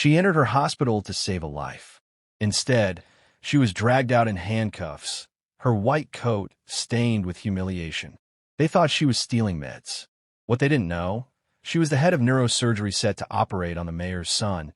She entered her hospital to save a life. Instead, she was dragged out in handcuffs, her white coat stained with humiliation. They thought she was stealing meds. What they didn't know, she was the head of neurosurgery set to operate on the mayor's son,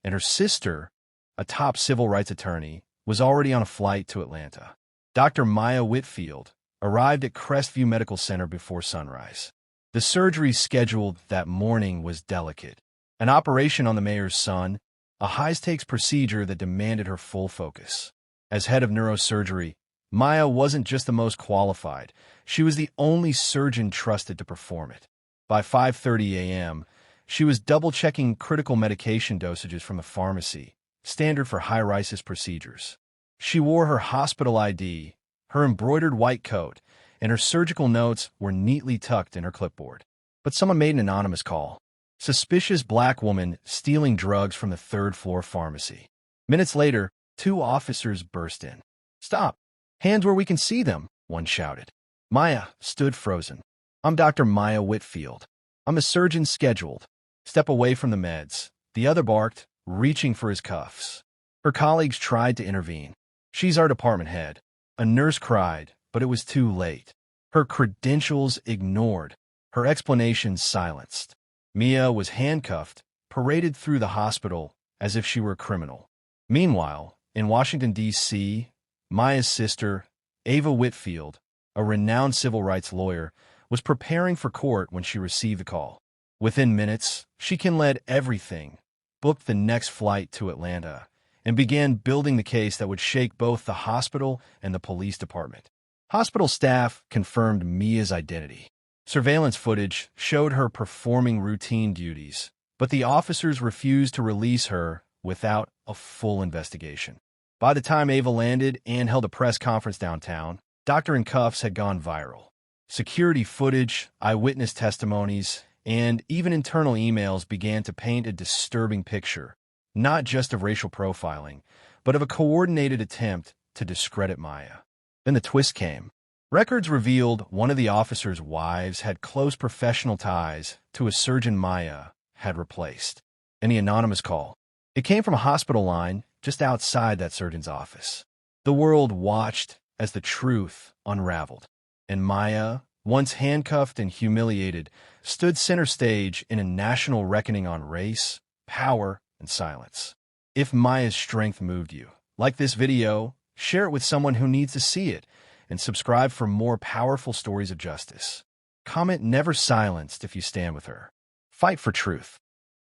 and her sister, a top civil rights attorney, was already on a flight to Atlanta. Dr. Maya Whitfield arrived at Crestview Medical Center before sunrise. The surgery scheduled that morning was delicate. An operation on the mayor's son, a high-stakes procedure that demanded her full focus. As head of neurosurgery, Maya wasn't just the most qualified, she was the only surgeon trusted to perform it. By 5:30 a.m., she was double-checking critical medication dosages from the pharmacy, standard for high-risk procedures. She wore her hospital ID, her embroidered white coat, and her surgical notes were neatly tucked in her clipboard. But someone made an anonymous call. Suspicious black woman stealing drugs from the third-floor pharmacy. Minutes later, 2 officers burst in. "Stop! Hands where we can see them," one shouted. Maya stood frozen. "I'm Dr. Maya Whitfield. I'm a surgeon scheduled. Step away from the meds," the other barked, reaching for his cuffs. Her colleagues tried to intervene. "She's our department head." A nurse cried, but it was too late. Her credentials ignored, her explanations silenced. Mia was handcuffed, paraded through the hospital as if she were a criminal. Meanwhile, in Washington, D.C., Maya's sister, Ava Whitfield, a renowned civil rights lawyer, was preparing for court when she received the call. Within minutes, she conled everything, booked the next flight to Atlanta, and began building the case that would shake both the hospital and the police department. Hospital staff confirmed Mia's identity. Surveillance footage showed her performing routine duties, but the officers refused to release her without a full investigation. By the time Ava landed and held a press conference downtown, Doctor in Cuffs had gone viral. Security footage, eyewitness testimonies, and even internal emails began to paint a disturbing picture, not just of racial profiling, but of a coordinated attempt to discredit Maya. Then the twist came. Records revealed one of the officers' wives had close professional ties to a surgeon Maya had replaced. And the anonymous call. It came from a hospital line just outside that surgeon's office. The world watched as the truth unraveled. And Maya, once handcuffed and humiliated, stood center stage in a national reckoning on race, power, and silence. If Maya's strength moved you, like this video, share it with someone who needs to see it, and subscribe for more powerful stories of justice. Comment "Never silenced" if you stand with her. Fight for truth.